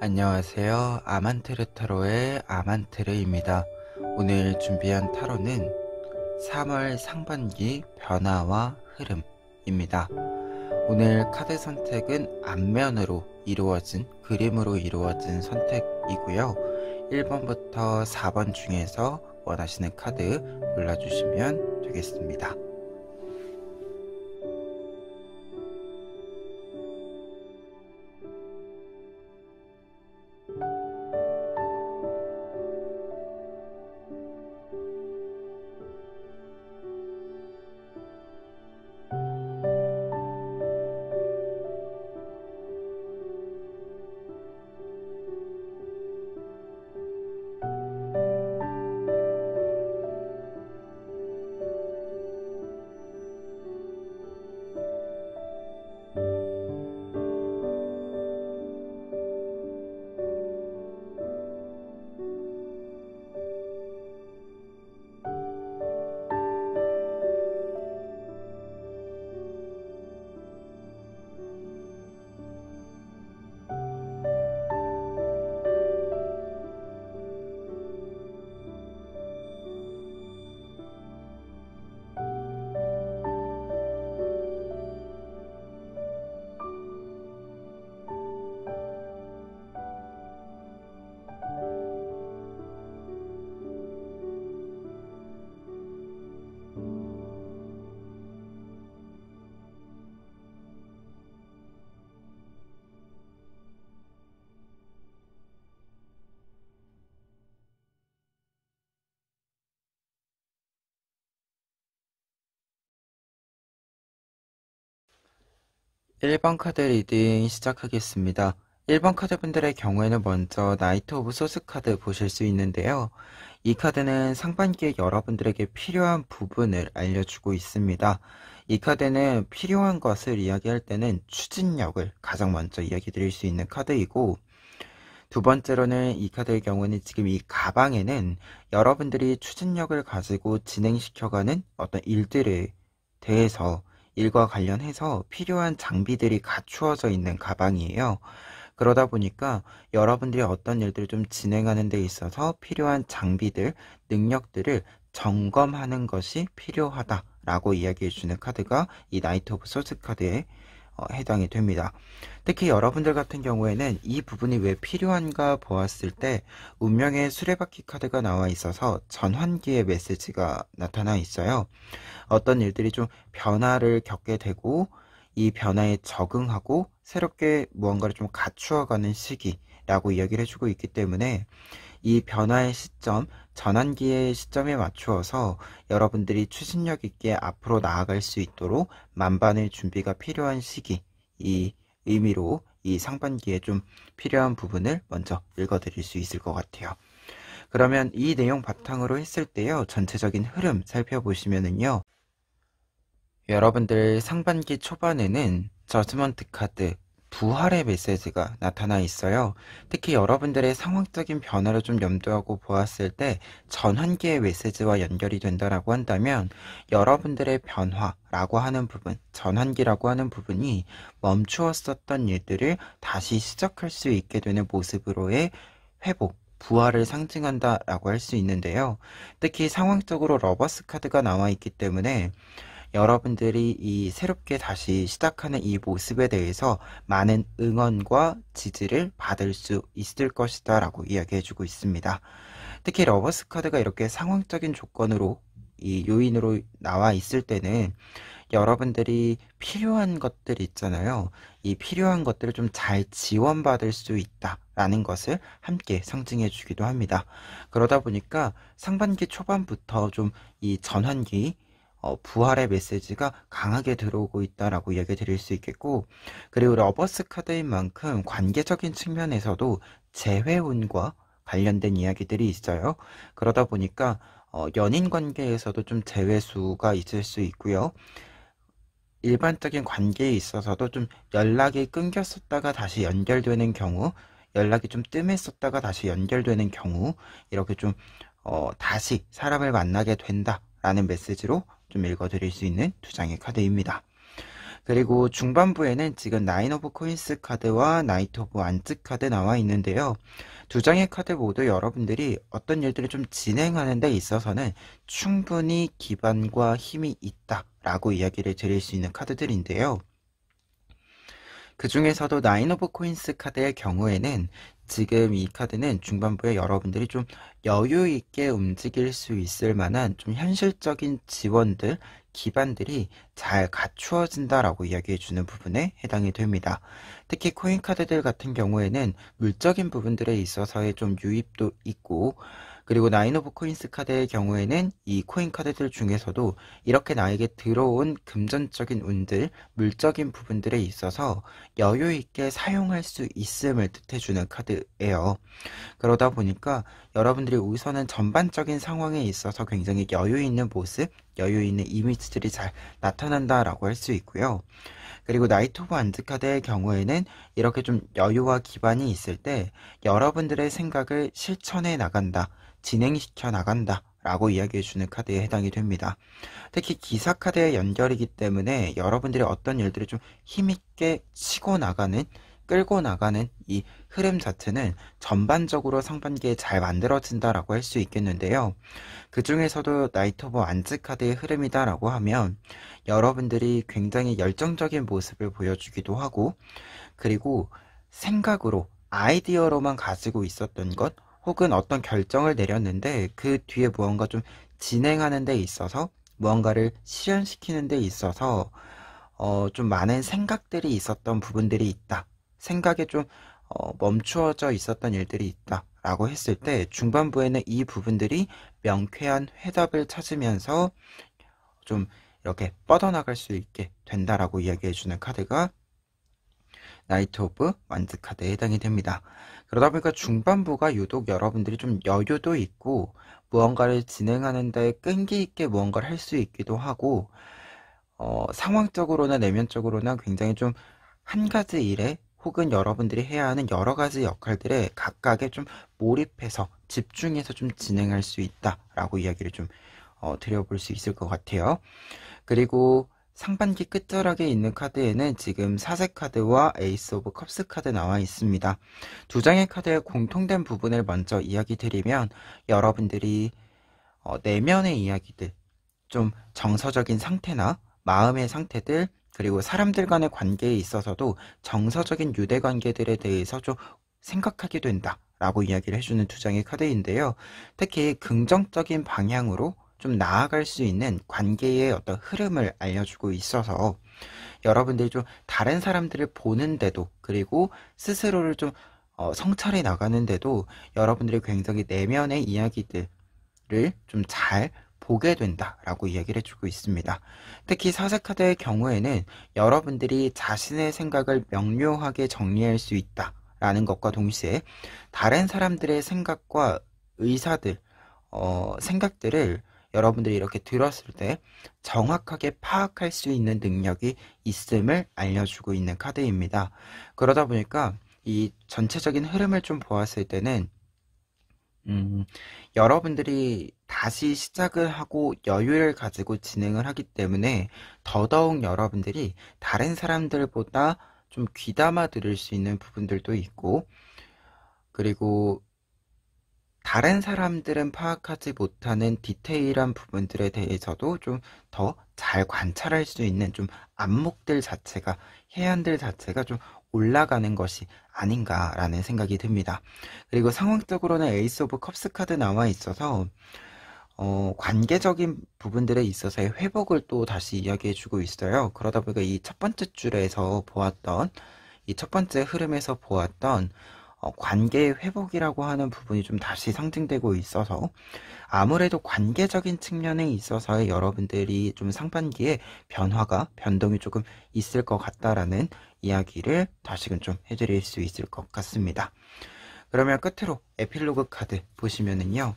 안녕하세요. 아만테르 타로의 아만테르입니다. 오늘 준비한 타로는 3월 상반기 변화와 흐름입니다. 오늘 카드 선택은 앞면으로 이루어진 그림으로 이루어진 선택이고요. 1번부터 4번 중에서 원하시는 카드 골라주시면 되겠습니다. 일 번 카드 리딩 시작하겠습니다. 1번 카드분들의 경우에는 먼저 나이트 오브 소스 카드 보실 수 있는데요. 이 카드는 상반기에 여러분들에게 필요한 부분을 알려주고 있습니다. 이 카드는 필요한 것을 이야기할 때는 추진력을 가장 먼저 이야기 드릴 수 있는 카드이고, 두 번째로는 이 카드의 경우는 지금 이 가방에는 여러분들이 추진력을 가지고 진행시켜가는 어떤 일들에 대해서 일과 관련해서 필요한 장비들이 갖추어져 있는 가방이에요. 그러다 보니까 여러분들이 어떤 일들을 좀 진행하는 데 있어서 필요한 장비들, 능력들을 점검하는 것이 필요하다라고 이야기해 주는 카드가 이 나이트 오브 소스 카드에 해당이 됩니다. 특히 여러분들 같은 경우에는 이 부분이 왜 필요한가 보았을 때 운명의 수레바퀴 카드가 나와 있어서 전환기의 메시지가 나타나 있어요. 어떤 일들이 좀 변화를 겪게 되고 이 변화에 적응하고 새롭게 무언가를 좀 갖추어가는 시기라고 이야기를 해주고 있기 때문에 이 변화의 시점, 전환기의 시점에 맞추어서 여러분들이 추진력 있게 앞으로 나아갈 수 있도록 만반의 준비가 필요한 시기, 이 의미로 이 상반기에 좀 필요한 부분을 먼저 읽어드릴 수 있을 것 같아요. 그러면 이 내용 바탕으로 했을 때요, 전체적인 흐름 살펴보시면은요, 여러분들 상반기 초반에는 저지먼트 카드, 부활의 메시지가 나타나 있어요. 특히 여러분들의 상황적인 변화를 좀 염두하고 보았을 때 전환기의 메시지와 연결이 된다라고 한다면 여러분들의 변화라고 하는 부분, 전환기라고 하는 부분이 멈추었었던 일들을 다시 시작할 수 있게 되는 모습으로의 회복, 부활을 상징한다라고 할 수 있는데요. 특히 상황적으로 러버스 카드가 나와 있기 때문에 여러분들이 이 새롭게 다시 시작하는 이 모습에 대해서 많은 응원과 지지를 받을 수 있을 것이다 라고 이야기해주고 있습니다. 특히 러버스 카드가 이렇게 상황적인 조건으로 이 요인으로 나와 있을 때는 여러분들이 필요한 것들 있잖아요. 이 필요한 것들을 좀 잘 지원받을 수 있다 라는 것을 함께 상징해 주기도 합니다. 그러다 보니까 상반기 초반부터 좀 이 전환기, 부활의 메시지가 강하게 들어오고 있다라고 이야기 드릴 수 있겠고, 그리고 러버스 카드인 만큼 관계적인 측면에서도 재회운과 관련된 이야기들이 있어요. 그러다 보니까 연인 관계에서도 좀 재회수가 있을 수 있고요. 일반적인 관계에 있어서도 좀 연락이 끊겼었다가 다시 연결되는 경우, 연락이 좀 뜸했었다가 다시 연결되는 경우, 이렇게 좀 다시 사람을 만나게 된다라는 메시지로 좀 읽어드릴 수 있는 두 장의 카드입니다. 그리고 중반부에는 지금 나인 오브 코인스 카드와 나이트 오브 완즈 카드 나와 있는데요. 두 장의 카드 모두 여러분들이 어떤 일들을 좀 진행하는 데 있어서는 충분히 기반과 힘이 있다라고 이야기를 드릴 수 있는 카드들인데요. 그 중에서도 나인 오브 코인스 카드의 경우에는 지금 이 카드는 중반부에 여러분들이 좀 여유 있게 움직일 수 있을 만한 좀 현실적인 지원들, 기반들이 잘 갖추어진다라고 이야기해 주는 부분에 해당이 됩니다. 특히 코인 카드들 같은 경우에는 물적인 부분들에 있어서의 좀 유입도 있고, 그리고 나인 오브 코인스 카드의 경우에는 이 코인 카드들 중에서도 이렇게 나에게 들어온 금전적인 운들, 물적인 부분들에 있어서 여유 있게 사용할 수 있음을 뜻해주는 카드예요. 그러다 보니까 여러분들이 우선은 전반적인 상황에 있어서 굉장히 여유 있는 모습, 여유 있는 이미지들이 잘 나타난다라고 할 수 있고요. 그리고 나이트 오브 완즈 카드의 경우에는 이렇게 좀 여유와 기반이 있을 때 여러분들의 생각을 실천해 나간다, 진행시켜 나간다 라고 이야기해주는 카드에 해당이 됩니다. 특히 기사 카드의 연결이기 때문에 여러분들이 어떤 일들을 좀 힘있게 치고 나가는, 끌고 나가는 이 흐름 자체는 전반적으로 상반기에 잘 만들어진다라고 할 수 있겠는데요. 그 중에서도 나이트 오브 완즈 카드의 흐름이다라고 하면 여러분들이 굉장히 열정적인 모습을 보여주기도 하고, 그리고 생각으로 아이디어로만 가지고 있었던 것, 혹은 어떤 결정을 내렸는데 그 뒤에 무언가 좀 진행하는 데 있어서, 무언가를 실현시키는 데 있어서 좀 많은 생각들이 있었던 부분들이 있다. 생각에 좀 멈추어져 있었던 일들이 있다. 라고 했을 때 중반부에는 이 부분들이 명쾌한 해답을 찾으면서 좀 이렇게 뻗어나갈 수 있게 된다라고 이야기해주는 카드가 나이트 오브 완즈 카드에 해당이 됩니다. 그러다 보니까 중반부가 유독 여러분들이 좀 여유도 있고 무언가를 진행하는데 끈기 있게 무언가를 할 수 있기도 하고, 상황적으로나 내면적으로나 굉장히 좀 한 가지 일에 혹은 여러분들이 해야 하는 여러 가지 역할들에 각각에 좀 몰입해서 집중해서 좀 진행할 수 있다라고 이야기를 좀 드려볼 수 있을 것 같아요. 그리고 상반기 끝자락에 있는 카드에는 지금 사색 카드와 에이스 오브 컵스 카드 나와 있습니다. 두 장의 카드의 공통된 부분을 먼저 이야기 드리면 여러분들이 내면의 이야기들, 좀 정서적인 상태나 마음의 상태들, 그리고 사람들 간의 관계에 있어서도 정서적인 유대 관계들에 대해서 좀 생각하게 된다 라고 이야기를 해주는 두 장의 카드인데요. 특히 긍정적인 방향으로 좀 나아갈 수 있는 관계의 어떤 흐름을 알려주고 있어서 여러분들이 좀 다른 사람들을 보는데도, 그리고 스스로를 좀 성찰해 나가는데도 여러분들이 굉장히 내면의 이야기들을 좀 잘 보게 된다라고 이야기를 해주고 있습니다. 특히 사색 카드의 경우에는 여러분들이 자신의 생각을 명료하게 정리할 수 있다라는 것과 동시에 다른 사람들의 생각과 의사들, 생각들을 여러분들이 이렇게 들었을 때 정확하게 파악할 수 있는 능력이 있음을 알려주고 있는 카드입니다. 그러다 보니까 이 전체적인 흐름을 좀 보았을 때는 여러분들이 다시 시작을 하고 여유를 가지고 진행을 하기 때문에 더더욱 여러분들이 다른 사람들보다 좀 귀담아 들을 수 있는 부분들도 있고, 그리고 다른 사람들은 파악하지 못하는 디테일한 부분들에 대해서도 좀 더 잘 관찰할 수 있는 좀 안목들 자체가, 해안들 자체가 좀 올라가는 것이 아닌가라는 생각이 듭니다. 그리고 상황적으로는 에이스 오브 컵스 카드 나와 있어서 관계적인 부분들에 있어서의 회복을 또 다시 이야기해주고 있어요. 그러다 보니까 이 첫 번째 줄에서 보았던, 이 첫 번째 흐름에서 보았던 관계의 회복이라고 하는 부분이 좀 다시 상징되고 있어서 아무래도 관계적인 측면에 있어서의 여러분들이 좀 상반기에 변동이 조금 있을 것 같다라는 이야기를 다시금 좀 해드릴 수 있을 것 같습니다. 그러면 끝으로 에필로그 카드 보시면은요,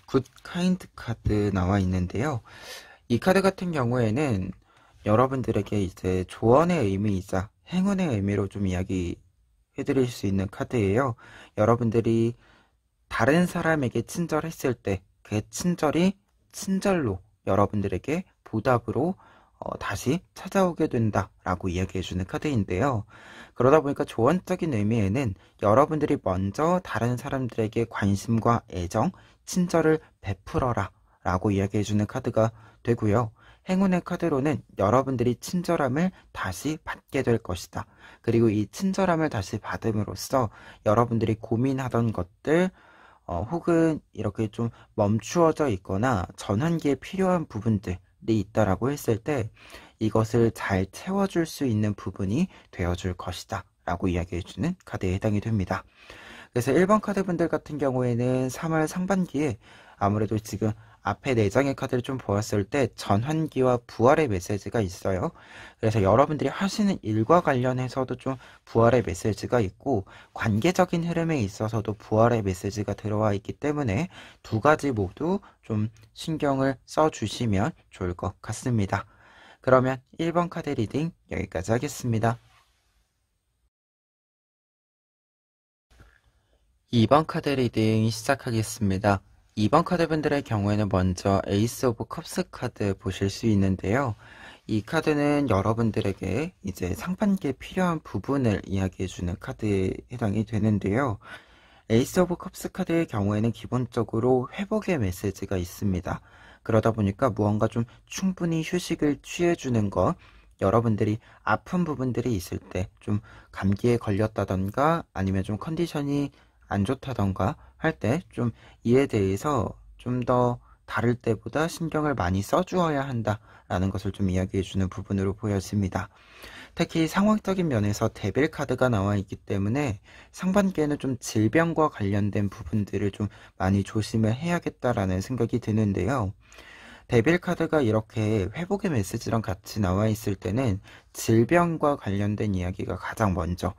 굿 카인드 카드 나와 있는데요. 이 카드 같은 경우에는 여러분들에게 이제 조언의 의미이자 행운의 의미로 좀 이야기 해드릴 수 있는 카드예요. 여러분들이 다른 사람에게 친절했을 때 그 친절이 친절로 여러분들에게 보답으로 다시 찾아오게 된다라고 이야기해주는 카드인데요. 그러다 보니까 조언적인 의미에는 여러분들이 먼저 다른 사람들에게 관심과 애정, 친절을 베풀어라 라고 이야기해주는 카드가 되고요. 행운의 카드로는 여러분들이 친절함을 다시 받게 될 것이다. 그리고 이 친절함을 다시 받음으로써 여러분들이 고민하던 것들, 혹은 이렇게 좀 멈추어져 있거나 전환기에 필요한 부분들이 있다라고 했을 때 이것을 잘 채워줄 수 있는 부분이 되어줄 것이다 라고 이야기해주는 카드에 해당이 됩니다. 그래서 1번 카드분들 같은 경우에는 3월 상반기에 아무래도 지금 앞에 4장의 카드를 좀 보았을 때 전환기와 부활의 메시지가 있어요. 그래서 여러분들이 하시는 일과 관련해서도 좀 부활의 메시지가 있고 관계적인 흐름에 있어서도 부활의 메시지가 들어와 있기 때문에 두 가지 모두 좀 신경을 써주시면 좋을 것 같습니다. 그러면 1번 카드 리딩 여기까지 하겠습니다. 2번 카드 리딩 시작하겠습니다. 2번 카드분들의 경우에는 먼저 에이스 오브 컵스 카드 보실 수 있는데요. 이 카드는 여러분들에게 이제 상반기에 필요한 부분을 이야기해주는 카드에 해당이 되는데요. 에이스 오브 컵스 카드의 경우에는 기본적으로 회복의 메시지가 있습니다. 그러다 보니까 무언가 좀 충분히 휴식을 취해주는 것, 여러분들이 아픈 부분들이 있을 때 좀 감기에 걸렸다던가 아니면 좀 컨디션이 안 좋다던가 할 때 좀 이에 대해서 좀 더 다를 때보다 신경을 많이 써주어야 한다라는 것을 좀 이야기해주는 부분으로 보여집니다. 특히 상황적인 면에서 데빌 카드가 나와 있기 때문에 상반기에는 좀 질병과 관련된 부분들을 좀 많이 조심을 해야겠다라는 생각이 드는데요. 데빌 카드가 이렇게 회복의 메시지랑 같이 나와 있을 때는 질병과 관련된 이야기가 가장 먼저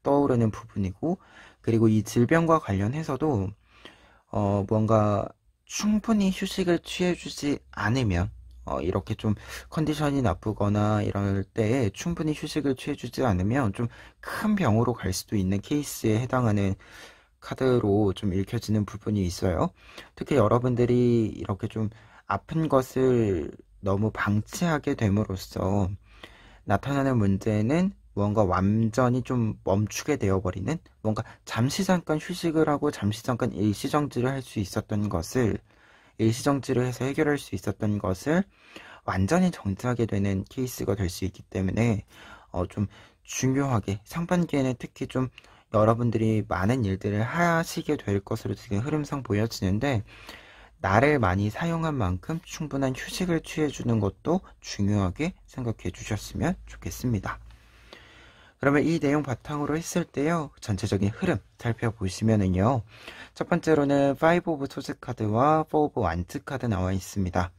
떠오르는 부분이고, 그리고 이 질병과 관련해서도 뭔가 충분히 휴식을 취해주지 않으면 이렇게 좀 컨디션이 나쁘거나 이럴 때에 충분히 휴식을 취해주지 않으면 좀 큰 병으로 갈 수도 있는 케이스에 해당하는 카드로 좀 읽혀지는 부분이 있어요. 특히 여러분들이 이렇게 좀 아픈 것을 너무 방치하게 됨으로써 나타나는 문제는 무언가 완전히 좀 멈추게 되어버리는, 뭔가 잠시 잠깐 휴식을 하고 잠시 잠깐 일시정지를 할 수 있었던 것을, 일시정지를 해서 해결할 수 있었던 것을 완전히 정지하게 되는 케이스가 될 수 있기 때문에 좀 중요하게 상반기에는 특히 좀 여러분들이 많은 일들을 하시게 될 것으로 지금 흐름상 보여지는데, 나를 많이 사용한 만큼 충분한 휴식을 취해주는 것도 중요하게 생각해 주셨으면 좋겠습니다. 그러면 이 내용 바탕으로 했을 때요, 전체적인 흐름 살펴보시면은요, 첫 번째로는 5 오브 소스 카드와 4 오브 완즈 카드 나와 있습니다.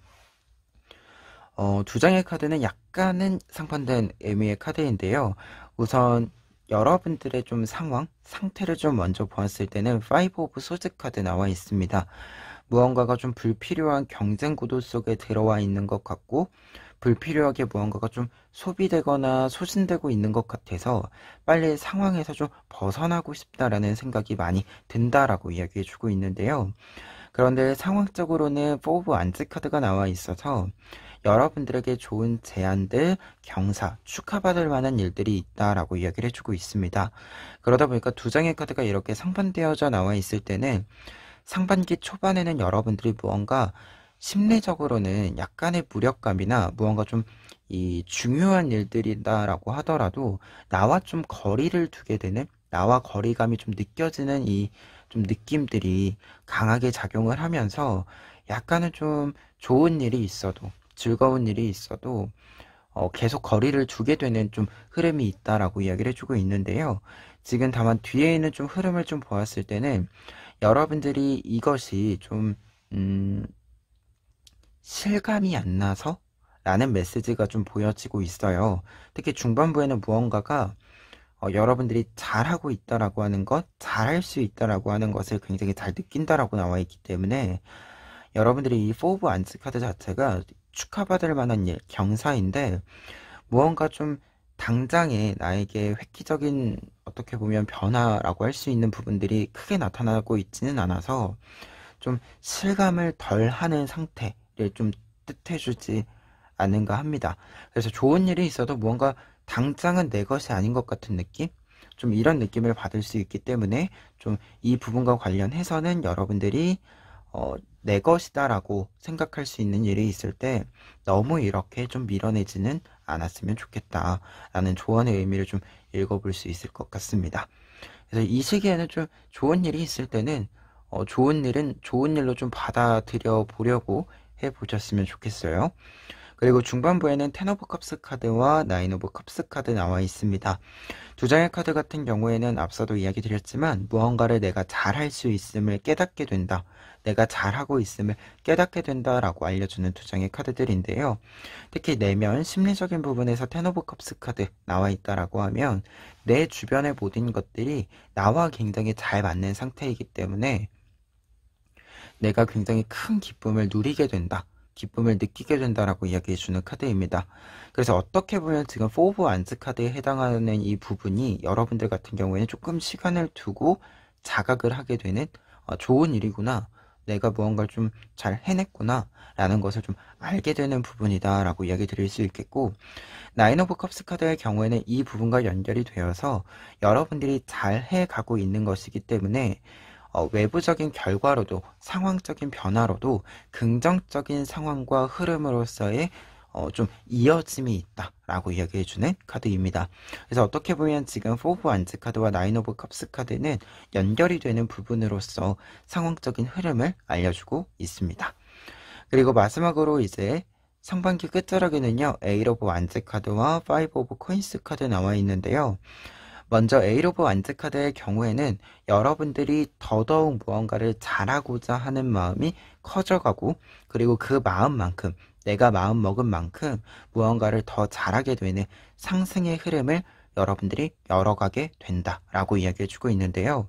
두 장의 카드는 약간은 상반된 의미의 카드인데요. 우선 여러분들의 좀 상태를 좀 먼저 보았을 때는 5 오브 소스 카드 나와 있습니다. 무언가가 좀 불필요한 경쟁 구도 속에 들어와 있는 것 같고, 불필요하게 무언가가 좀 소비되거나 소진되고 있는 것 같아서 빨리 상황에서 좀 벗어나고 싶다라는 생각이 많이 든다라고 이야기해주고 있는데요. 그런데 상황적으로는 4 오브 완즈 카드가 나와 있어서 여러분들에게 좋은 제안들, 경사, 축하받을 만한 일들이 있다라고 이야기를 해주고 있습니다. 그러다 보니까 두 장의 카드가 이렇게 상반되어져 나와 있을 때는 상반기 초반에는 여러분들이 무언가 심리적으로는 약간의 무력감이나 무언가 좀 이 중요한 일들이다라고 하더라도 나와 좀 거리를 두게 되는, 나와 거리감이 좀 느껴지는 이 좀 느낌들이 강하게 작용을 하면서 약간은 좀 좋은 일이 있어도, 즐거운 일이 있어도 계속 거리를 두게 되는 좀 흐름이 있다라고 이야기를 해주고 있는데요. 지금 다만 뒤에 있는 좀 흐름을 좀 보았을 때는 여러분들이 이것이 좀 실감이 안 나서 라는 메시지가 좀 보여지고 있어요. 특히 중반부에는 무언가가 여러분들이 잘하고 있다라고 하는 것, 잘할 수 있다라고 하는 것을 굉장히 잘 느낀다라고 나와 있기 때문에 여러분들이 이 4 오브 완즈 카드 자체가 축하받을 만한 일, 경사인데 무언가 좀 당장에 나에게 획기적인 어떻게 보면 변화라고 할 수 있는 부분들이 크게 나타나고 있지는 않아서 좀 실감을 덜 하는 상태를 좀 뜻해주지 않는가 합니다. 그래서 좋은 일이 있어도 무언가 당장은 내 것이 아닌 것 같은 느낌? 좀 이런 느낌을 받을 수 있기 때문에 좀 이 부분과 관련해서는 여러분들이 내 것이다라고 생각할 수 있는 일이 있을 때 너무 이렇게 좀 밀어내지는 않았으면 좋겠다라는 조언의 의미를 좀 읽어볼 수 있을 것 같습니다. 그래서 이 시기에는 좀 좋은 일이 있을 때는 좋은 일은 좋은 일로 좀 받아들여 보려고 해보셨으면 좋겠어요. 그리고 중반부에는 텐 오브 컵스 카드와 나인 오브 컵스 카드 나와 있습니다. 두 장의 카드 같은 경우에는 앞서도 이야기 드렸지만 무언가를 내가 잘할 수 있음을 깨닫게 된다. 내가 잘하고 있음을 깨닫게 된다라고 알려주는 두 장의 카드들인데요. 특히 내면 심리적인 부분에서 텐 오브 컵스 카드 나와 있다라고 하면 내 주변의 모든 것들이 나와 굉장히 잘 맞는 상태이기 때문에 내가 굉장히 큰 기쁨을 누리게 된다. 기쁨을 느끼게 된다라고 이야기해주는 카드입니다. 그래서 어떻게 보면 지금 4 오브 완즈 카드에 해당하는 이 부분이 여러분들 같은 경우에는 조금 시간을 두고 자각을 하게 되는 좋은 일이구나. 내가 무언가를 좀 잘 해냈구나. 라는 것을 좀 알게 되는 부분이다. 라고 이야기 드릴 수 있겠고, 나인 오브 컵스 카드의 경우에는 이 부분과 연결이 되어서 여러분들이 잘 해가고 있는 것이기 때문에 외부적인 결과로도 상황적인 변화로도 긍정적인 상황과 흐름으로서의 좀 이어짐이 있다라고 이야기해주는 카드입니다. 그래서 어떻게 보면 지금 4 오브 완즈 카드와 나인 오브 컵스 카드는 연결이 되는 부분으로서 상황적인 흐름을 알려주고 있습니다. 그리고 마지막으로 이제 상반기 끝자락에는요, 8 오브 완즈 카드와 5 오브 코인스 카드 나와 있는데요. 먼저 에이 오브 완즈 카드의 경우에는 여러분들이 더더욱 무언가를 잘하고자 하는 마음이 커져가고, 그리고 그 마음만큼 내가 마음 먹은 만큼 무언가를 더 잘하게 되는 상승의 흐름을 여러분들이 열어가게 된다라고 이야기해주고 있는데요.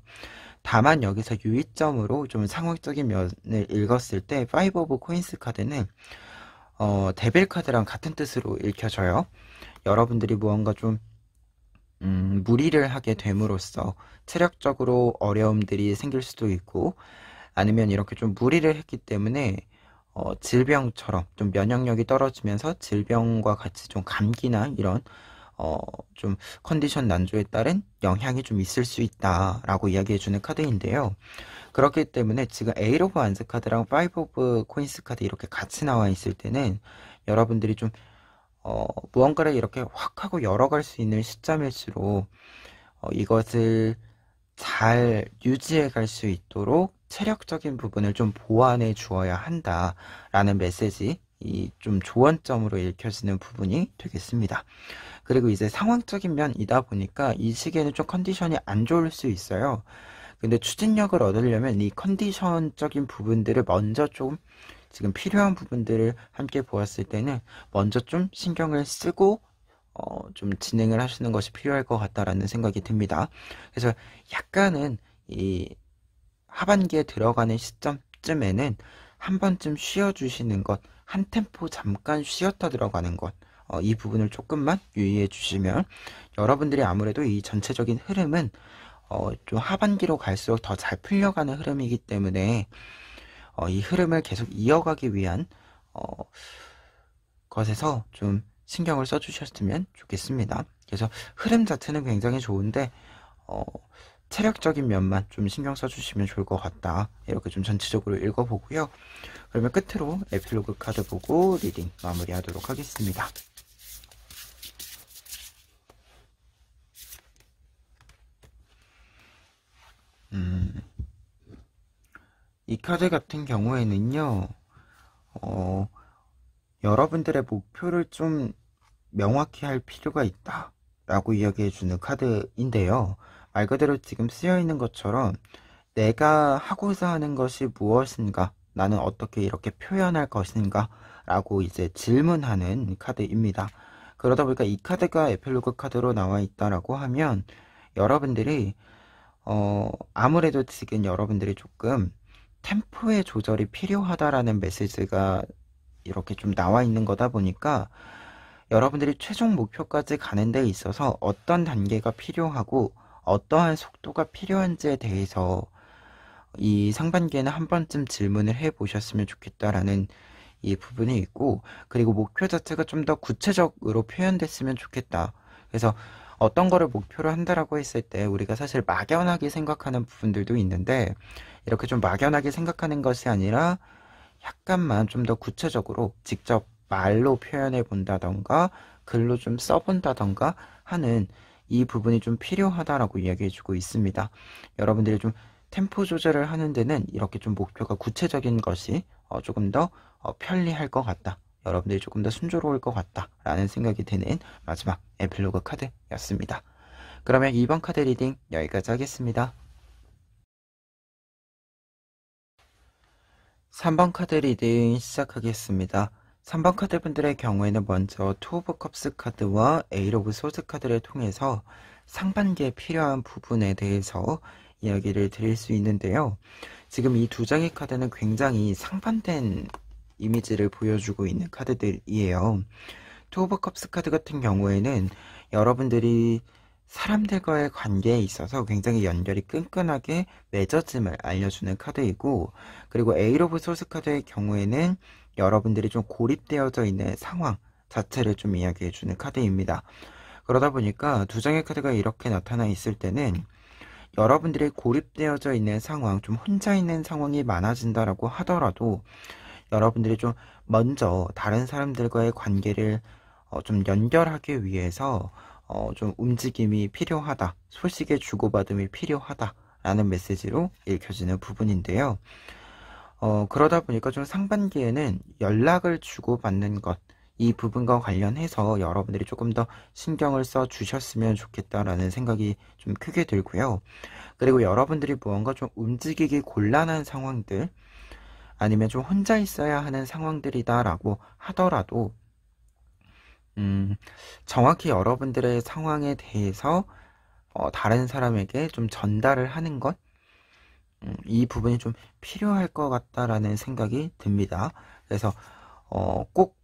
다만 여기서 유의점으로 좀 상황적인 면을 읽었을 때 5 오브 코인스 카드는 데빌 카드랑 같은 뜻으로 읽혀져요. 여러분들이 무언가 좀 무리를 하게 됨으로써 체력적으로 어려움들이 생길 수도 있고, 아니면 이렇게 좀 무리를 했기 때문에 질병처럼 좀 면역력이 떨어지면서 질병과 같이 좀 감기나 이런 좀 컨디션 난조에 따른 영향이 좀 있을 수 있다라고 이야기해주는 카드인데요. 그렇기 때문에 지금 8 오브 완즈 카드랑 5 오브 코인스 카드 이렇게 같이 나와 있을 때는 여러분들이 좀 무언가를 이렇게 확 하고 열어갈 수 있는 시점일수록 이것을 잘 유지해 갈 수 있도록 체력적인 부분을 좀 보완해 주어야 한다라는 메시지, 이 좀 조언점으로 읽혀지는 부분이 되겠습니다. 그리고 이제 상황적인 면이다 보니까 이 시기에는 좀 컨디션이 안 좋을 수 있어요. 근데 추진력을 얻으려면 이 컨디션적인 부분들을 먼저 좀, 지금 필요한 부분들을 함께 보았을 때는 먼저 좀 신경을 쓰고 좀 진행을 하시는 것이 필요할 것 같다라는 생각이 듭니다. 그래서 약간은 이 하반기에 들어가는 시점쯤에는 한 번쯤 쉬어주시는 것, 한 템포 잠깐 쉬었다 들어가는 것, 이 부분을 조금만 유의해 주시면 여러분들이 아무래도 이 전체적인 흐름은 좀 하반기로 갈수록 더 잘 풀려가는 흐름이기 때문에 이 흐름을 계속 이어가기 위한 것에서 좀 신경을 써주셨으면 좋겠습니다. 그래서 흐름 자체는 굉장히 좋은데 체력적인 면만 좀 신경 써주시면 좋을 것 같다. 이렇게 좀 전체적으로 읽어보고요. 그러면 끝으로 에필로그 카드 보고 리딩 마무리하도록 하겠습니다. 이 카드 같은 경우에는요, 여러분들의 목표를 좀 명확히 할 필요가 있다 라고 이야기해주는 카드인데요. 말 그대로 지금 쓰여있는 것처럼 내가 하고자 하는 것이 무엇인가, 나는 어떻게 이렇게 표현할 것인가 라고 이제 질문하는 카드입니다. 그러다 보니까 이 카드가 에필로그 카드로 나와 있다라고 하면 여러분들이 아무래도 지금 여러분들이 조금 템포의 조절이 필요하다라는 메시지가 이렇게 좀 나와 있는 거다 보니까 여러분들이 최종 목표까지 가는 데 있어서 어떤 단계가 필요하고 어떠한 속도가 필요한지에 대해서 이 상반기에는 한 번쯤 질문을 해 보셨으면 좋겠다라는 이 부분이 있고, 그리고 목표 자체가 좀 더 구체적으로 표현됐으면 좋겠다. 그래서 어떤 거를 목표로 한다라고 했을 때 우리가 사실 막연하게 생각하는 부분들도 있는데, 이렇게 좀 막연하게 생각하는 것이 아니라 약간만 좀 더 구체적으로 직접 말로 표현해 본다던가 글로 좀 써본다던가 하는 이 부분이 좀 필요하다라고 이야기해 주고 있습니다. 여러분들이 좀 템포 조절을 하는 데는 이렇게 좀 목표가 구체적인 것이 조금 더 편리할 것 같다. 여러분들이 조금 더 순조로울 것 같다. 라는 생각이 드는 마지막 에필로그 카드였습니다. 그러면 2번 카드 리딩 여기까지 하겠습니다. 3번 카드 리딩 시작하겠습니다. 3번 카드 분들의 경우에는 먼저 투 오브 컵스 카드와 에잇 오브 소드 카드를 통해서 상반기에 필요한 부분에 대해서 이야기를 드릴 수 있는데요. 지금 이 두 장의 카드는 굉장히 상반된 이미지를 보여주고 있는 카드들이에요. 투 오브 컵스 카드 같은 경우에는 여러분들이 사람들과의 관계에 있어서 굉장히 연결이 끈끈하게 맺어짐을 알려주는 카드이고, 그리고 에잇 오브 소스 카드의 경우에는 여러분들이 좀 고립되어져 있는 상황 자체를 좀 이야기해주는 카드입니다. 그러다 보니까 두 장의 카드가 이렇게 나타나 있을 때는 여러분들이 고립되어져 있는 상황, 좀 혼자 있는 상황이 많아진다라고 하더라도 여러분들이 좀 먼저 다른 사람들과의 관계를 좀 연결하기 위해서 좀 움직임이 필요하다, 소식의 주고받음이 필요하다 라는 메시지로 읽혀지는 부분인데요. 그러다 보니까 좀 상반기에는 연락을 주고받는 것, 이 부분과 관련해서 여러분들이 조금 더 신경을 써 주셨으면 좋겠다라는 생각이 좀 크게 들고요. 그리고 여러분들이 무언가 좀 움직이기 곤란한 상황들, 아니면 좀 혼자 있어야 하는 상황들이다라고 하더라도 정확히 여러분들의 상황에 대해서 다른 사람에게 좀 전달을 하는 것, 이 부분이 좀 필요할 것 같다라는 생각이 듭니다. 그래서 꼭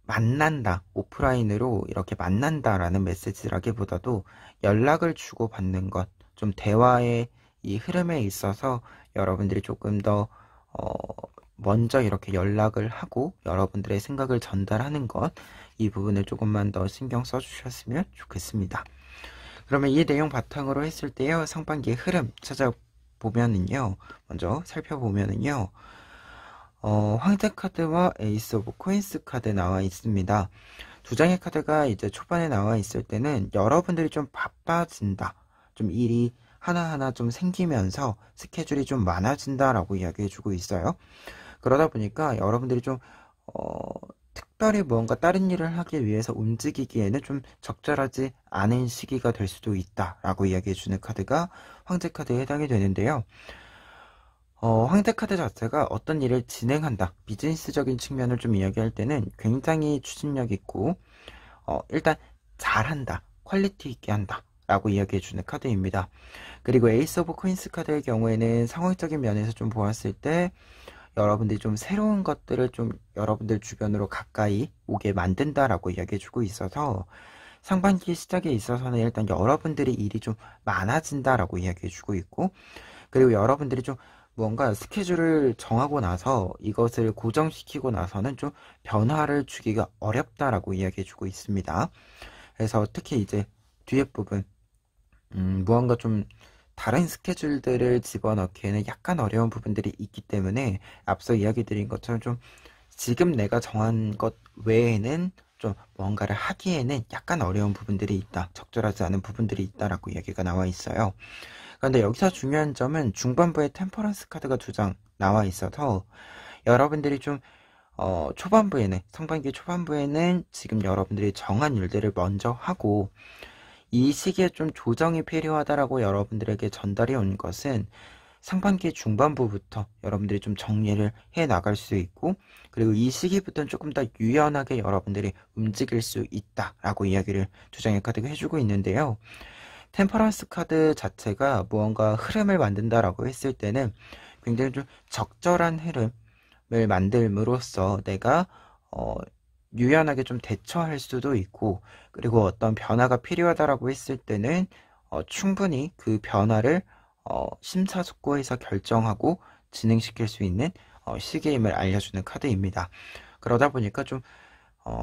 만난다, 오프라인으로 이렇게 만난다라는 메시지라기보다도 연락을 주고받는 것, 좀 대화의 이 흐름에 있어서 여러분들이 조금 더 먼저 이렇게 연락을 하고 여러분들의 생각을 전달하는 것, 이 부분을 조금만 더 신경 써주셨으면 좋겠습니다. 그러면 이 내용 바탕으로 했을 때요, 상반기의 흐름 찾아보면은요, 먼저 살펴보면은요, 황제 카드와 에이스 오브 코인스 카드 나와 있습니다. 두 장의 카드가 이제 초반에 나와 있을 때는 여러분들이 좀 바빠진다, 좀 일이 하나하나 좀 생기면서 스케줄이 좀 많아진다라고 이야기해주고 있어요. 그러다 보니까 여러분들이 좀 특별히 무언가 다른 일을 하기 위해서 움직이기에는 좀 적절하지 않은 시기가 될 수도 있다라고 이야기해주는 카드가 황제 카드에 해당이 되는데요. 황제 카드 자체가 어떤 일을 진행한다, 비즈니스적인 측면을 좀 이야기할 때는 굉장히 추진력 있고 일단 잘한다, 퀄리티 있게 한다 라고 이야기해주는 카드입니다. 그리고 에이스 오브 코인스 카드의 경우에는 상황적인 면에서 좀 보았을 때 여러분들이 좀 새로운 것들을 좀 여러분들 주변으로 가까이 오게 만든다라고 이야기해주고 있어서 상반기 시작에 있어서는 일단 여러분들의 일이 좀 많아진다라고 이야기해주고 있고, 그리고 여러분들이 좀 무언가 스케줄을 정하고 나서 이것을 고정시키고 나서는 좀 변화를 주기가 어렵다라고 이야기해주고 있습니다. 그래서 특히 이제 뒤에 부분, 무언가 좀 다른 스케줄들을 집어넣기에는 약간 어려운 부분들이 있기 때문에 앞서 이야기 드린 것처럼 좀 지금 내가 정한 것 외에는 좀 뭔가를 하기에는 약간 어려운 부분들이 있다, 적절하지 않은 부분들이 있다라고 이야기가 나와 있어요. 그런데 여기서 중요한 점은 중반부에 템퍼런스 카드가 두 장 나와 있어서 여러분들이 좀 초반부에는, 상반기 초반부에는 지금 여러분들이 정한 일들을 먼저 하고 이 시기에 좀 조정이 필요하다라고 여러분들에게 전달이 온 것은 상반기 중반부부터 여러분들이 좀 정리를 해 나갈 수 있고, 그리고 이 시기부터는 조금 더 유연하게 여러분들이 움직일 수 있다라고 이야기를 두 장의 카드가 해주고 있는데요. 템퍼런스 카드 자체가 무언가 흐름을 만든다라고 했을 때는 굉장히 좀 적절한 흐름을 만들므로써 내가 유연하게 좀 대처할 수도 있고, 그리고 어떤 변화가 필요하다라고 했을 때는 충분히 그 변화를 심사숙고해서 결정하고 진행시킬 수 있는 시기임을 알려주는 카드입니다. 그러다 보니까 좀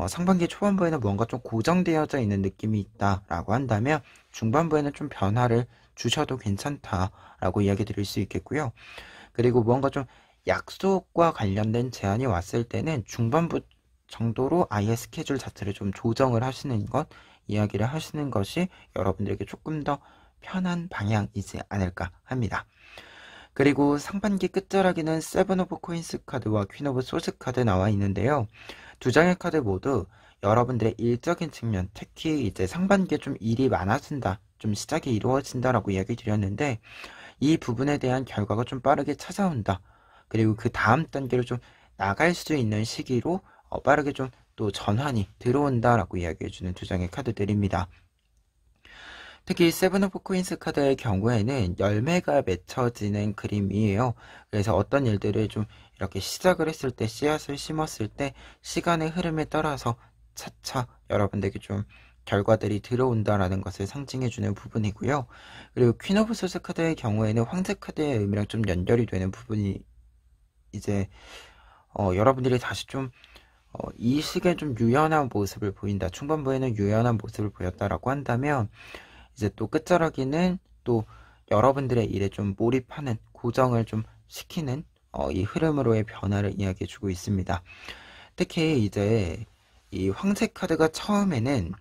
상반기 초반부에는 뭔가 좀 고정되어져 있는 느낌이 있다라고 한다면 중반부에는 좀 변화를 주셔도 괜찮다라고 이야기 드릴 수 있겠고요. 그리고 뭔가 좀 약속과 관련된 제안이 왔을 때는 중반부 정도로 아예 스케줄 자체를 좀 조정을 하시는 것, 이야기를 하시는 것이 여러분들에게 조금 더 편한 방향이지 않을까 합니다. 그리고 상반기 끝자락에는 세븐 오브 코인스 카드와 퀸 오브 소스 카드 나와 있는데요. 두 장의 카드 모두 여러분들의 일적인 측면, 특히 이제 상반기에 좀 일이 많아진다, 좀 시작이 이루어진다라고 이야기 드렸는데, 이 부분에 대한 결과가 좀 빠르게 찾아온다. 그리고 그 다음 단계로 좀 나갈 수 있는 시기로 빠르게 좀 또 전환이 들어온다라고 이야기해주는 두 장의 카드들입니다. 특히 세븐 오브 코인스 카드의 경우에는 열매가 맺혀지는 그림이에요. 그래서 어떤 일들을 좀 이렇게 시작을 했을 때, 씨앗을 심었을 때 시간의 흐름에 따라서 차차 여러분들에게 좀 결과들이 들어온다라는 것을 상징해주는 부분이고요. 그리고 퀸 오브 소스 카드의 경우에는 황제 카드의 의미랑 좀 연결이 되는 부분이 이제 여러분들이 다시 좀 이 시기에 좀 유연한 모습을 보인다. 중반부에는 유연한 모습을 보였다라고 한다면 이제 또 끝자락에는 또 여러분들의 일에 좀 몰입하는, 고정을 좀 시키는 이 흐름으로의 변화를 이야기해주고 있습니다. 특히 이제 이 황제 카드가 처음에는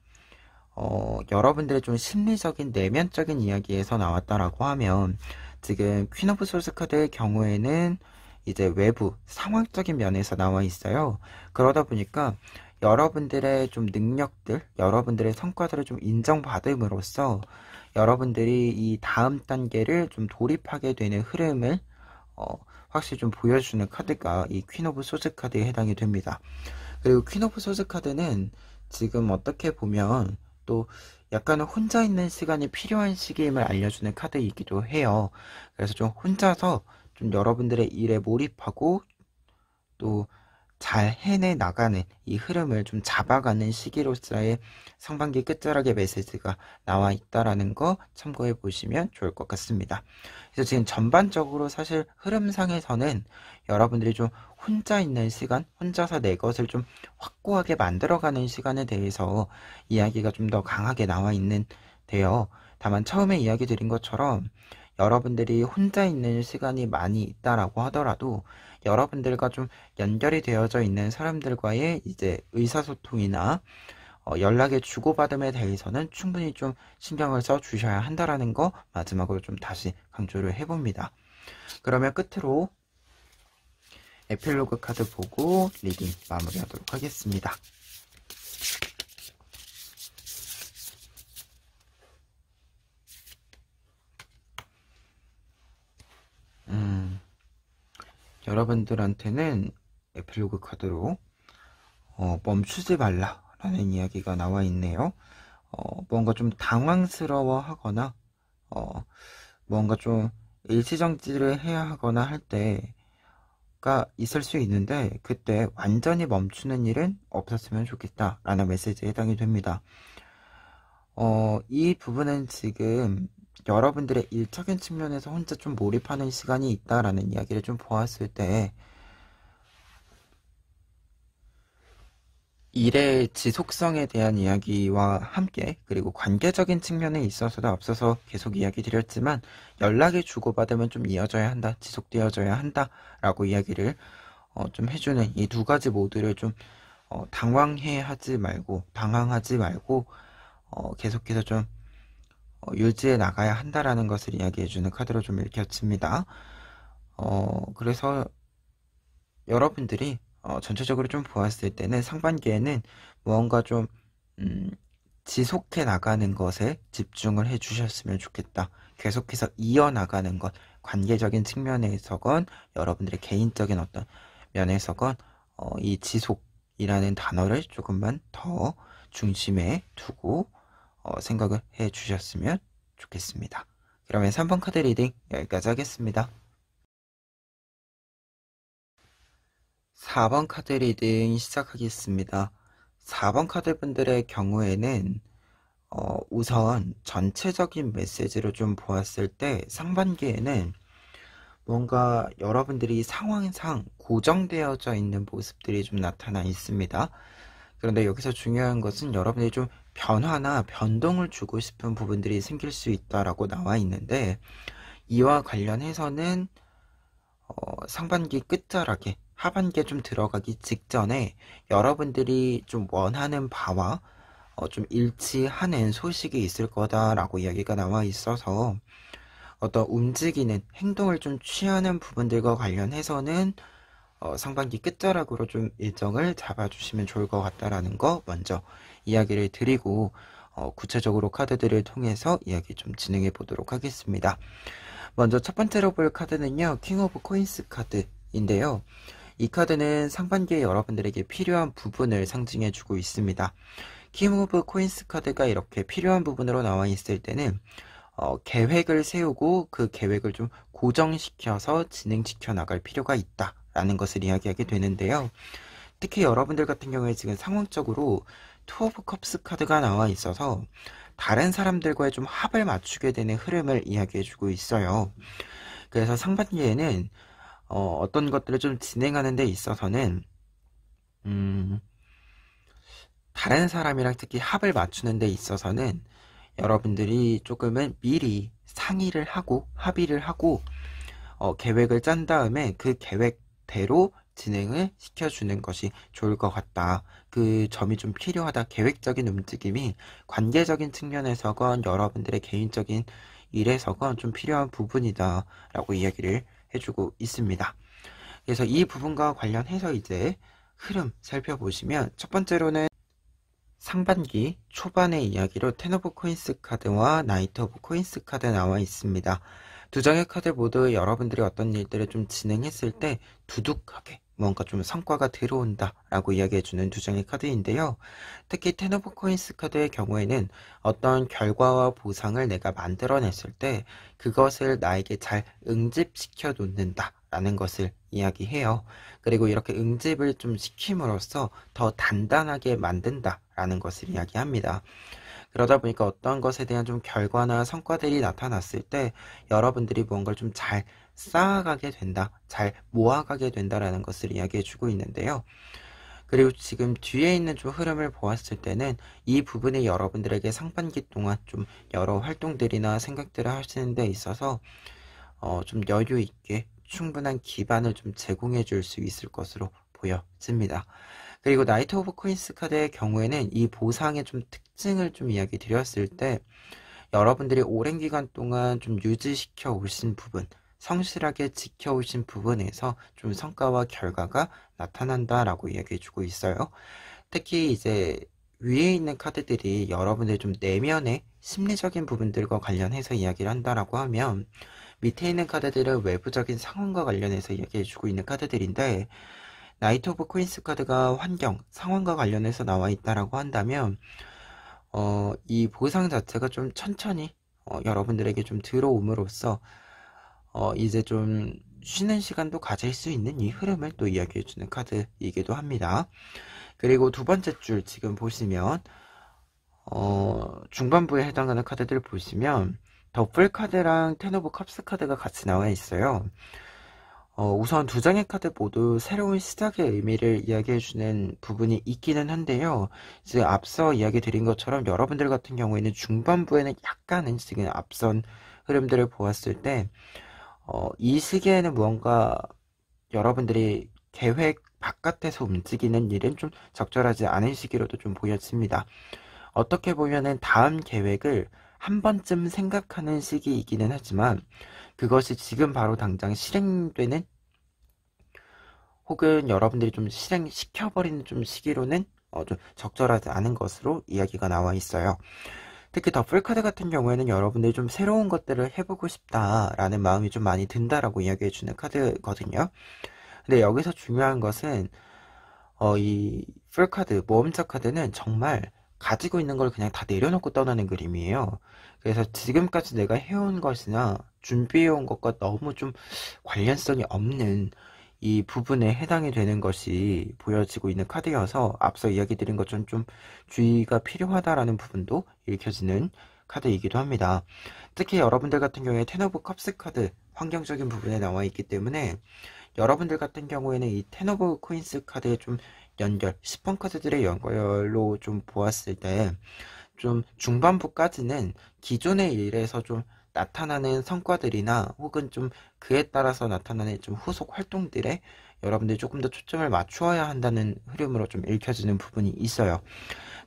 여러분들의 좀 심리적인 내면적인 이야기에서 나왔다라고 하면 지금 퀸 오브 소스 카드의 경우에는 이제 외부 상황적인 면에서 나와 있어요. 그러다 보니까 여러분들의 좀 능력들, 여러분들의 성과들을 좀 인정받음으로써 여러분들이 이 다음 단계를 좀 돌입하게 되는 흐름을 확실히 좀 보여주는 카드가 이 퀸 오브 소스 카드에 해당이 됩니다. 그리고 퀸 오브 소스 카드는 지금 어떻게 보면 또 약간은 혼자 있는 시간이 필요한 시기임을 알려주는 카드이기도 해요. 그래서 좀 혼자서 좀 여러분들의 일에 몰입하고 또 잘 해내 나가는 이 흐름을 좀 잡아가는 시기로서의 상반기 끝자락의 메시지가 나와 있다라는 거 참고해 보시면 좋을 것 같습니다. 그래서 지금 전반적으로 사실 흐름상에서는 여러분들이 좀 혼자 있는 시간, 혼자서 내 것을 좀 확고하게 만들어가는 시간에 대해서 이야기가 좀 더 강하게 나와 있는데요. 다만 처음에 이야기 드린 것처럼 여러분들이 혼자 있는 시간이 많이 있다라고 하더라도 여러분들과 좀 연결이 되어져 있는 사람들과의 이제 의사소통이나 연락의 주고받음에 대해서는 충분히 좀 신경을 써 주셔야 한다라는 거 마지막으로 좀 다시 강조를 해봅니다. 그러면 끝으로 에필로그 카드 보고 리딩 마무리하도록 하겠습니다. 여러분들한테는 에필로그 카드로 멈추지 말라라는 이야기가 나와 있네요. 뭔가 좀 당황스러워 하거나 뭔가 좀 일시정지를 해야 하거나 할 때가 있을 수 있는데 그때 완전히 멈추는 일은 없었으면 좋겠다라는 메시지에 해당이 됩니다. 이 부분은 지금 여러분들의 일적인 측면에서 혼자 좀 몰입하는 시간이 있다라는 이야기를 좀 보았을 때 일의 지속성에 대한 이야기와 함께 그리고 관계적인 측면에 있어서도 앞서서 계속 이야기 드렸지만 연락의 주고받으면 좀 이어져야 한다, 지속되어져야 한다라고 이야기를 좀 해주는 이 두 가지 모두를 좀 당황하지 말고 계속해서 좀 유지해 나가야 한다라는 것을 이야기해주는 카드로 좀 읽혔습니다. 그래서 여러분들이 전체적으로 좀 보았을 때는 상반기에는 무언가 좀 지속해 나가는 것에 집중을 해 주셨으면 좋겠다. 계속해서 이어나가는 것, 관계적인 측면에서건 여러분들의 개인적인 어떤 면에서건 이 지속이라는 단어를 조금만 더 중심에 두고 생각을 해 주셨으면 좋겠습니다. 그러면 3번 카드 리딩 여기까지 하겠습니다. 4번 카드 리딩 시작하겠습니다. 4번 카드 분들의 경우에는 우선 전체적인 메시지로 좀 보았을 때 상반기에는 뭔가 여러분들이 상황상 고정되어져 있는 모습들이 좀 나타나 있습니다. 그런데 여기서 중요한 것은 여러분들이 좀 변화나 변동을 주고 싶은 부분들이 생길 수 있다라고 나와 있는데, 이와 관련해서는 상반기 끝자락에 하반기에 좀 들어가기 직전에 여러분들이 좀 원하는 바와 좀 일치하는 소식이 있을 거다라고 이야기가 나와 있어서, 어떤 움직이는 행동을 좀 취하는 부분들과 관련해서는 상반기 끝자락으로 좀 일정을 잡아주시면 좋을 것 같다라는 거 먼저 이야기를 드리고, 구체적으로 카드들을 통해서 이야기 좀 진행해 보도록 하겠습니다. 먼저 첫 번째로 볼 카드는요, 킹 오브 코인스 카드인데요. 이 카드는 상반기에 여러분들에게 필요한 부분을 상징해 주고 있습니다. 킹 오브 코인스 카드가 이렇게 필요한 부분으로 나와 있을 때는 계획을 세우고 그 계획을 좀 고정시켜서 진행시켜 나갈 필요가 있다라는 것을 이야기하게 되는데요. 특히 여러분들 같은 경우에 지금 상황적으로 투 오브 컵스 카드가 나와 있어서 다른 사람들과의 좀 합을 맞추게 되는 흐름을 이야기해주고 있어요. 그래서 상반기에는 어떤 것들을 좀 진행하는 데 있어서는 다른 사람이랑 특히 합을 맞추는 데 있어서는 여러분들이 조금은 미리 상의를 하고 합의를 하고 계획을 짠 다음에 그 계획대로 진행을 시켜주는 것이 좋을 것 같다. 그 점이 좀 필요하다. 계획적인 움직임이 관계적인 측면에서건 여러분들의 개인적인 일에서건 좀 필요한 부분이다 라고 이야기를 해주고 있습니다. 그래서 이 부분과 관련해서 이제 흐름 살펴보시면, 첫 번째로는 상반기 초반의 이야기로 텐 오브 코인스 카드와 나이트 오브 코인스 카드 나와 있습니다. 두 장의 카드 모두 여러분들이 어떤 일들을 좀 진행했을 때 두둑하게 뭔가 좀 성과가 들어온다 라고 이야기해주는 두 장의 카드인데요. 특히 텐 오브 코인스 카드의 경우에는 어떤 결과와 보상을 내가 만들어냈을 때 그것을 나에게 잘 응집시켜 놓는다 라는 것을 이야기해요. 그리고 이렇게 응집을 좀 시킴으로써 더 단단하게 만든다 라는 것을 이야기합니다. 그러다 보니까 어떤 것에 대한 좀 결과나 성과들이 나타났을 때 여러분들이 무언가를 좀 잘 쌓아가게 된다, 잘 모아가게 된다라는 것을 이야기해 주고 있는데요. 그리고 지금 뒤에 있는 좀 흐름을 보았을 때는 이 부분이 여러분들에게 상반기 동안 좀 여러 활동들이나 생각들을 하시는 데 있어서 좀 여유 있게 충분한 기반을 좀 제공해 줄 수 있을 것으로 보여집니다. 그리고 나이트 오브 코인스 카드의 경우에는 이 보상의 좀 특징을 좀 이야기 드렸을 때, 여러분들이 오랜 기간 동안 좀 유지시켜 오신 부분, 성실하게 지켜오신 부분에서 좀 성과와 결과가 나타난다라고 이야기해 주고 있어요. 특히 이제 위에 있는 카드들이 여러분들 좀 내면의 심리적인 부분들과 관련해서 이야기를 한다라고 하면, 밑에 있는 카드들은 외부적인 상황과 관련해서 이야기해 주고 있는 카드들인데, 나이트 오브 코인스 카드가 환경, 상황과 관련해서 나와 있다라고 한다면 이 보상 자체가 좀 천천히 여러분들에게 좀 들어옴으로써 이제 좀 쉬는 시간도 가질 수 있는 이 흐름을 또 이야기해주는 카드이기도 합니다. 그리고 두 번째 줄 지금 보시면 중반부에 해당하는 카드들 보시면 더블 카드랑 텐 오브 컵스 카드가 같이 나와 있어요. 우선 두 장의 카드 모두 새로운 시작의 의미를 이야기해주는 부분이 있기는 한데요. 지금 앞서 이야기 드린 것처럼 여러분들 같은 경우에는 중반부에는 약간은 지금 앞선 흐름들을 보았을 때, 이 시기에는 무언가 여러분들이 계획 바깥에서 움직이는 일은 좀 적절하지 않은 시기로도 좀 보였습니다. 어떻게 보면은 다음 계획을 한 번쯤 생각하는 시기이기는 하지만, 그것이 지금 바로 당장 실행되는, 혹은 여러분들이 좀 실행시켜버리는 좀 시기로는 좀 적절하지 않은 것으로 이야기가 나와 있어요. 특히 더블 카드 같은 경우에는 여러분들이 좀 새로운 것들을 해보고 싶다라는 마음이 좀 많이 든다라고 이야기해주는 카드거든요. 근데 여기서 중요한 것은 이 풀카드, 모험자 카드는 정말 가지고 있는 걸 그냥 다 내려놓고 떠나는 그림이에요. 그래서 지금까지 내가 해온 것이나 준비해온 것과 너무 좀 관련성이 없는 이 부분에 해당이 되는 것이 보여지고 있는 카드여서 앞서 이야기 드린 것처럼 좀 주의가 필요하다라는 부분도 읽혀지는 카드이기도 합니다. 특히 여러분들 같은 경우에 텐 오브 컵스 카드 환경적인 부분에 나와 있기 때문에 여러분들 같은 경우에는 이 텐 오브 코인스 카드의 좀 연결, 10번 카드들의 연결로 좀 보았을 때 좀 중반부까지는 기존의 일에서 좀 나타나는 성과들이나 혹은 좀 그에 따라서 나타나는 좀 후속 활동들에 여러분들이 조금 더 초점을 맞추어야 한다는 흐름으로 좀 읽혀지는 부분이 있어요.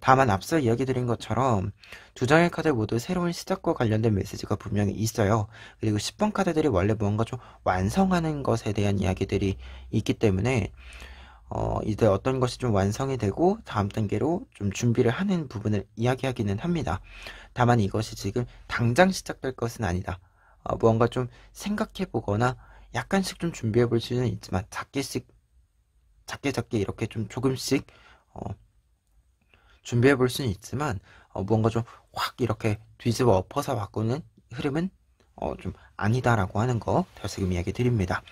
다만 앞서 이야기 드린 것처럼 두 장의 카드 모두 새로운 시작과 관련된 메시지가 분명히 있어요. 그리고 10번 카드들이 원래 무언가 좀 완성하는 것에 대한 이야기들이 있기 때문에 이제 어떤 것이 좀 완성이 되고 다음 단계로 좀 준비를 하는 부분을 이야기하기는 합니다. 다만 이것이 지금 당장 시작될 것은 아니다. 무언가 좀 생각해 보거나 약간씩 좀 준비해 볼 수는 있지만 작게 이렇게 좀 조금씩 준비해 볼 수는 있지만 무언가 좀 확 이렇게 뒤집어 엎어서 바꾸는 흐름은 좀 아니다라고 하는 거 다시금 이야기 드립니다.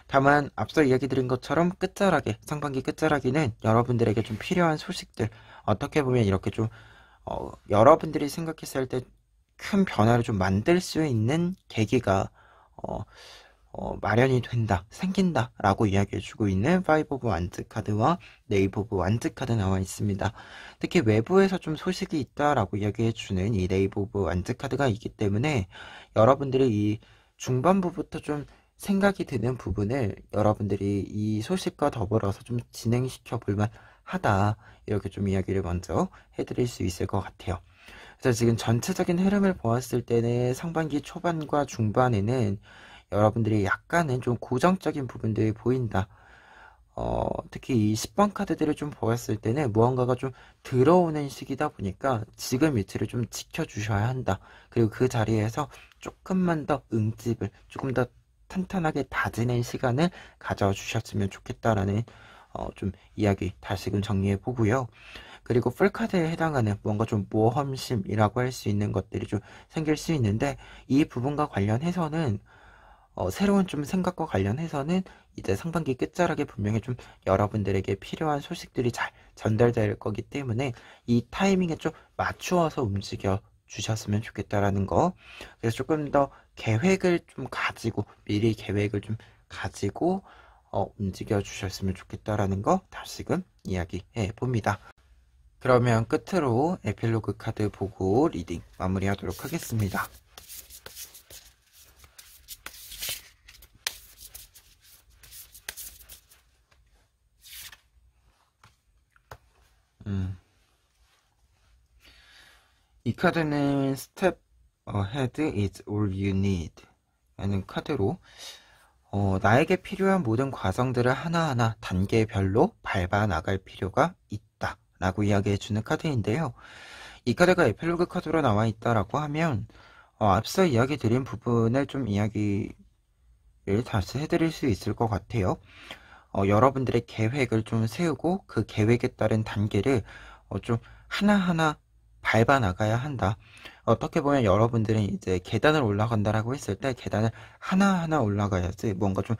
다만 앞서 이야기 드린 것처럼 끝자락에 상반기 끝자락에는 여러분들에게 좀 필요한 소식들 어떻게 보면 이렇게 좀 여러분들이 생각했을 때 큰 변화를 좀 만들 수 있는 계기가 마련이 된다, 생긴다 라고 이야기해주고 있는 파이브 오브 완즈 카드와 네이브 오브 완즈 카드 나와 있습니다. 특히 외부에서 좀 소식이 있다라고 이야기해주는 이 네이브 오브 완즈 카드가 있기 때문에 여러분들이 이 중반부부터 좀 생각이 드는 부분을 여러분들이 이 소식과 더불어서 좀 진행시켜 볼만 하다 이렇게 좀 이야기를 먼저 해드릴 수 있을 것 같아요. 그래서 지금 전체적인 흐름을 보았을 때는 상반기 초반과 중반에는 여러분들이 약간은 좀 고정적인 부분들이 보인다. 특히 이 10번 카드들을 좀 보았을 때는 무언가가 좀 들어오는 시기다 보니까 지금 위치를 좀 지켜주셔야 한다. 그리고 그 자리에서 조금만 더 응집을 조금 더 탄탄하게 다지는 시간을 가져주셨으면 좋겠다라는 좀 이야기 다시금 정리해 보고요. 그리고 풀카드에 해당하는 뭔가 좀 모험심이라고 할 수 있는 것들이 좀 생길 수 있는데 이 부분과 관련해서는 새로운 좀 생각과 관련해서는 이제 상반기 끝자락에 분명히 좀 여러분들에게 필요한 소식들이 잘 전달될 거기 때문에 이 타이밍에 좀 맞추어서 움직여 주셨으면 좋겠다라는 거. 그래서 조금 더 계획을 좀 가지고 미리 계획을 좀 가지고 움직여 주셨으면 좋겠다라는 거 다시금 이야기해 봅니다. 그러면 끝으로 에필로그 카드 보고 리딩 마무리하도록 하겠습니다. 이 카드는 Step Ahead is all you need 라는 카드로 나에게 필요한 모든 과정들을 하나하나 단계별로 밟아 나갈 필요가 있다 라고 이야기해주는 카드인데요. 이 카드가 에필로그 카드로 나와 있다라고 하면 앞서 이야기 드린 부분을 좀 이야기를 다시 해드릴 수 있을 것 같아요. 여러분들의 계획을 좀 세우고 그 계획에 따른 단계를 좀 하나하나 밟아 나가야 한다. 어떻게 보면 여러분들은 이제 계단을 올라간다라고 했을 때 계단을 하나하나 올라가야지 뭔가 좀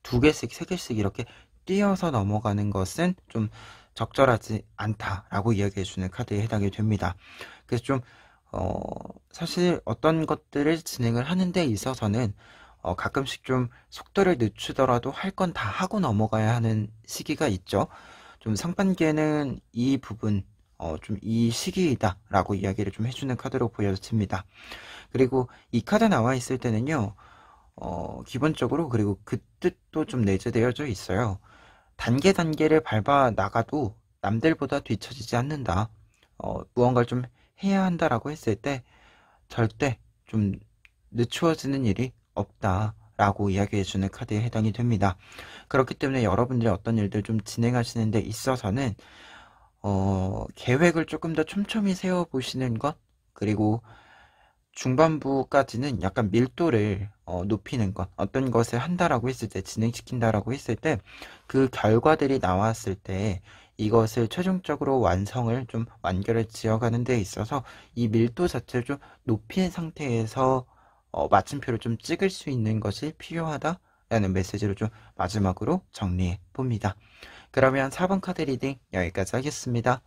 두 개씩 세 개씩 이렇게 뛰어서 넘어가는 것은 좀 적절하지 않다라고 이야기해주는 카드에 해당이 됩니다. 그래서 좀 사실 어떤 것들을 진행을 하는 데 있어서는 가끔씩 좀 속도를 늦추더라도 할 건 다 하고 넘어가야 하는 시기가 있죠. 좀 상반기에는 이 부분 좀 이 시기이다 라고 이야기를 좀 해주는 카드로 보여집니다. 그리고 이 카드 나와 있을 때는요 기본적으로 그리고 그 뜻도 좀 내재되어져 있어요. 단계를 밟아 나가도 남들보다 뒤처지지 않는다. 무언가를 좀 해야 한다라고 했을 때 절대 좀 늦추어지는 일이 없다 라고 이야기해주는 카드에 해당이 됩니다. 그렇기 때문에 여러분들이 어떤 일들 좀 진행하시는 데 있어서는 계획을 조금 더 촘촘히 세워보시는 것, 그리고 중반부까지는 약간 밀도를 높이는 것, 어떤 것을 한다라고 했을 때, 진행시킨다라고 했을 때, 그 결과들이 나왔을 때 이것을 최종적으로 완성을 좀 완결을 지어가는 데 있어서 이 밀도 자체를 좀 높인 상태에서 마침표를 좀 찍을 수 있는 것이 필요하다 라는 메시지로 좀 마지막으로 정리해 봅니다. 그러면 4번 카드 리딩 여기까지 하겠습니다.